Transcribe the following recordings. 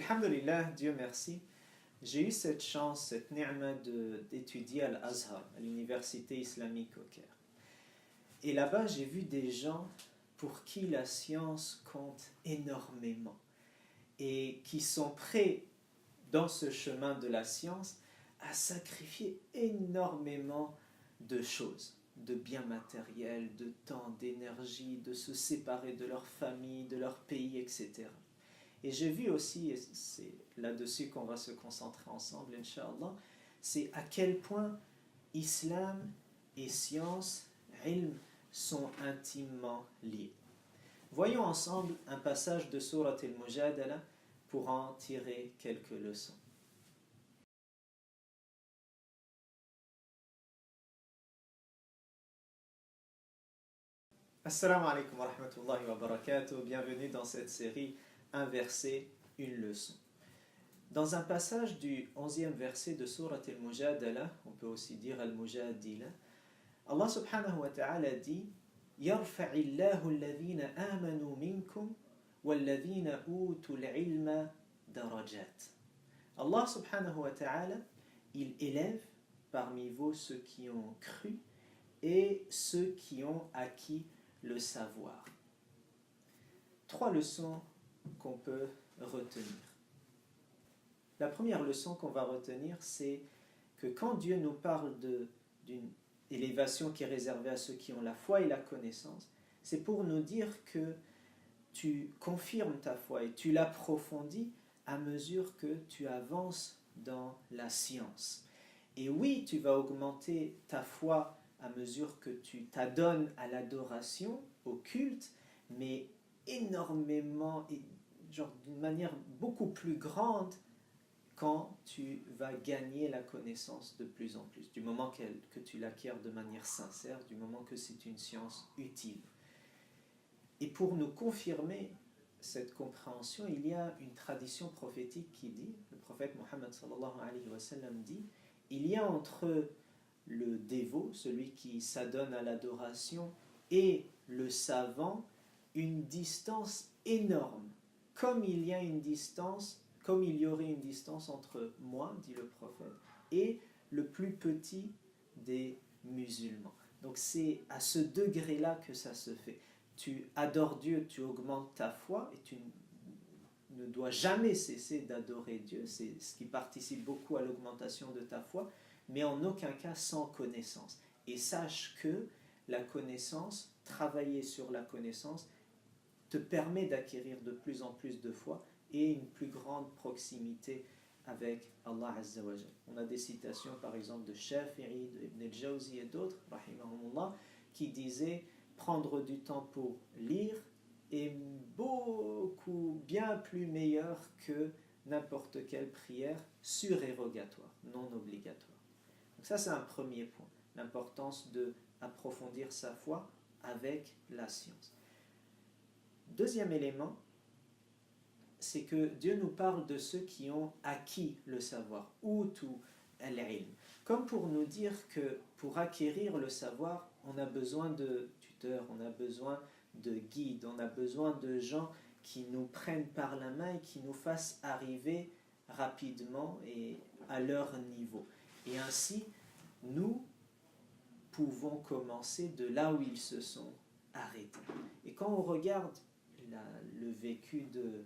Alhamdulillah, Dieu merci, j'ai eu cette chance, cette ni'ma d'étudier à l'Azhar, à l'université islamique au Caire. Et là-bas, j'ai vu des gens pour qui la science compte énormément et qui sont prêts, dans ce chemin de la science, à sacrifier énormément de choses, de biens matériels, de temps, d'énergie, de se séparer de leur famille, de leur pays, etc. Et j'ai vu aussi, et c'est là-dessus qu'on va se concentrer ensemble, Inch'Allah, c'est à quel point islam et science, ilm, sont intimement liés. Voyons ensemble un passage de Surat al-Mujadala pour en tirer quelques leçons. Assalamu alaikum wa rahmatullahi wa barakatuh. Bienvenue dans cette série Un verset, une leçon. Dans un passage du 11e verset de Surat al-Mujadala, on peut aussi dire al-Mujadila, Allah subhanahu wa ta'ala dit يَرْفَعِ اللَّهُ الَّذِينَ آمَنُوا مِنْكُمْ وَالَّذِينَ أُوتُوا الْعِلْمَ دَرَجَاتٍ. Allah subhanahu wa ta'ala, il élève parmi vous ceux qui ont cru et ceux qui ont acquis le savoir. Trois leçons qu'on peut retenir. La première leçon qu'on va retenir, c'est que quand Dieu nous parle d'une élévation qui est réservée à ceux qui ont la foi et la connaissance, c'est pour nous dire que tu confirmes ta foi et tu l'approfondis à mesure que tu avances dans la science. Et oui, tu vas augmenter ta foi à mesure que tu t'adonnes à l'adoration, au culte, mais énormément, genre d'une manière beaucoup plus grande quand tu vas gagner la connaissance de plus en plus, du moment que tu l'acquiers de manière sincère, du moment que c'est une science utile. Et pour nous confirmer cette compréhension, il y a une tradition prophétique qui dit, le prophète Mohammed sallallahu alayhi wa sallam dit, il y a entre le dévot, celui qui s'adonne à l'adoration, et le savant, une distance énorme, comme il y aurait une distance entre moi, dit le prophète, et le plus petit des musulmans. Donc c'est à ce degré-là que ça se fait. Tu adores Dieu, tu augmentes ta foi, et tu ne dois jamais cesser d'adorer Dieu, c'est ce qui participe beaucoup à l'augmentation de ta foi, mais en aucun cas sans connaissance. Et sache que la connaissance, travailler sur la connaissance, te permet d'acquérir de plus en plus de foi et une plus grande proximité avec Allah Azza wa Jal. On a des citations par exemple de Shafi'i, de Ibn al-Jawzi et d'autres, rahimahumullah, qui disaient prendre du temps pour lire est beaucoup, bien plus meilleur que n'importe quelle prière surérogatoire, non obligatoire. Donc ça c'est un premier point, l'importance d'approfondir sa foi avec la science. Deuxième élément, c'est que Dieu nous parle de ceux qui ont acquis le savoir, utu al-ilm, comme pour nous dire que pour acquérir le savoir, on a besoin de tuteurs, on a besoin de guides, on a besoin de gens qui nous prennent par la main et qui nous fassent arriver rapidement et à leur niveau. Et ainsi, nous pouvons commencer de là où ils se sont arrêtés. Et quand on regarde le vécu de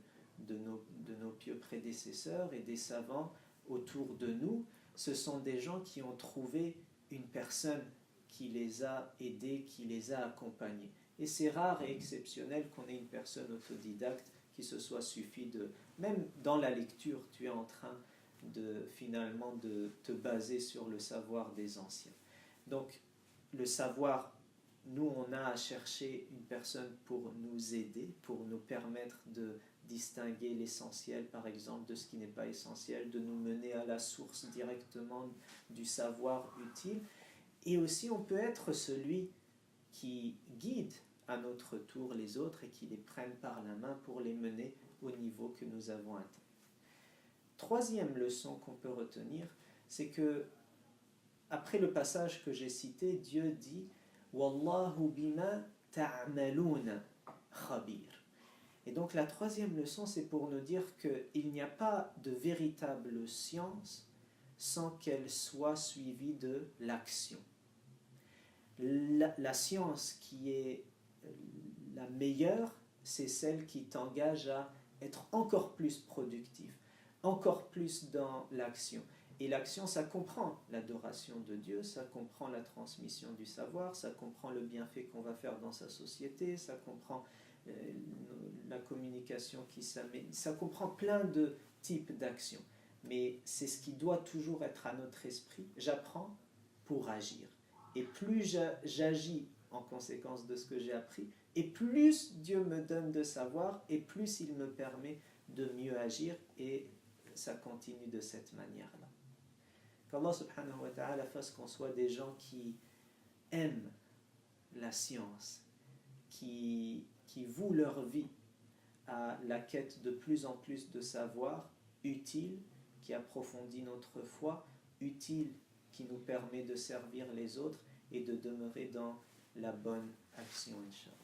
nos pieux prédécesseurs et des savants autour de nous, ce sont des gens qui ont trouvé une personne qui les a aidés, qui les a accompagnés. Et c'est rare et exceptionnel qu'on ait une personne autodidacte qui se soit suffi de... Même dans la lecture, tu es en train finalement de te baser sur le savoir des anciens. Donc, le savoir, nous, on a à chercher une personne pour nous aider, pour nous permettre de distinguer l'essentiel, par exemple, de ce qui n'est pas essentiel, de nous mener à la source directement du savoir utile. Et aussi, on peut être celui qui guide à notre tour les autres et qui les prenne par la main pour les mener au niveau que nous avons atteint. Troisième leçon qu'on peut retenir, c'est que après le passage que j'ai cité, Dieu dit « Wallahu bima ta'maluna khabir » Et donc la troisième leçon, c'est pour nous dire qu'il n'y a pas de véritable science sans qu'elle soit suivie de l'action. La science qui est la meilleure, c'est celle qui t'engage à être encore plus productif, encore plus dans l'action. Et l'action, ça comprend l'adoration de Dieu, ça comprend la transmission du savoir, ça comprend le bienfait qu'on va faire dans sa société, ça comprend la communication qui s'amène, ça comprend plein de types d'actions. Mais c'est ce qui doit toujours être à notre esprit. J'apprends pour agir. Et plus j'agis en conséquence de ce que j'ai appris, et plus Dieu me donne de savoir, et plus il me permet de mieux agir, et ça continue de cette manière-là. Qu'Allah subhanahu wa ta'ala fasse qu'on soit des gens qui aiment la science, qui vouent leur vie à la quête de plus en plus de savoir utile, qui approfondit notre foi, utile, qui nous permet de servir les autres et de demeurer dans la bonne action, Inch'Allah.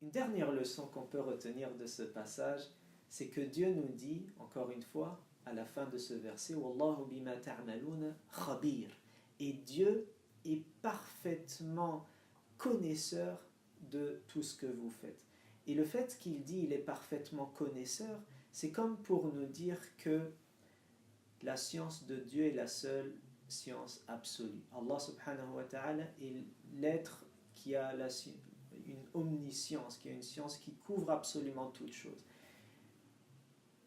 Une dernière leçon qu'on peut retenir de ce passage, c'est que Dieu nous dit, encore une fois, à la fin de ce verset, Wallahu bima ta'maluna khabir. Et Dieu est parfaitement connaisseur de tout ce que vous faites. Et le fait qu'il dit il est parfaitement connaisseur, c'est comme pour nous dire que la science de Dieu est la seule science absolue. Allah subhanahu wa ta'ala est l'être qui a une omniscience, qui a une science qui couvre absolument toutes choses.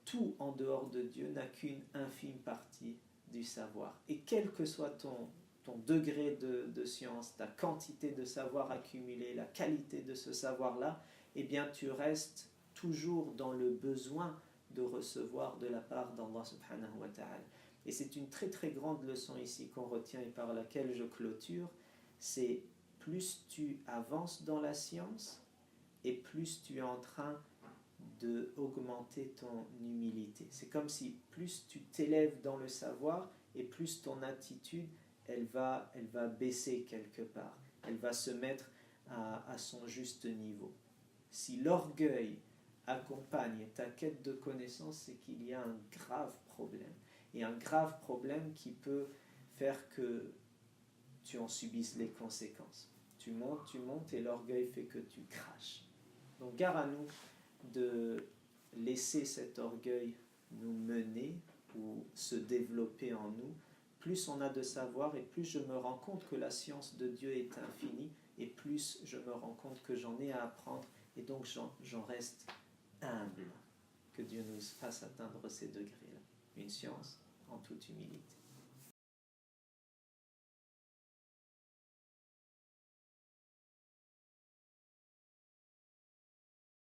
Tout en dehors de Dieu n'a qu'une infime partie du savoir. Et quel que soit ton degré de science, ta quantité de savoir accumulé, la qualité de ce savoir-là, eh bien tu restes toujours dans le besoin de recevoir de la part d'Allah subhanahu wa ta'ala. Et c'est une très très grande leçon ici qu'on retient et par laquelle je clôture, c'est plus tu avances dans la science et plus tu es en train d'augmenter ton humilité. C'est comme si plus tu t'élèves dans le savoir et plus ton attitude elle va baisser quelque part, elle va se mettre à son juste niveau. Si l'orgueil accompagne ta quête de connaissance, c'est qu'il y a un grave problème. Et un grave problème qui peut faire que tu en subisses les conséquences. Tu montes et l'orgueil fait que tu craches. Donc gare à nous de laisser cet orgueil nous mener ou se développer en nous. Plus on a de savoir et plus je me rends compte que la science de Dieu est infinie et plus je me rends compte que j'en ai à apprendre et donc j'en reste humble. Que Dieu nous fasse atteindre ces degrés-là. Une science en toute humilité.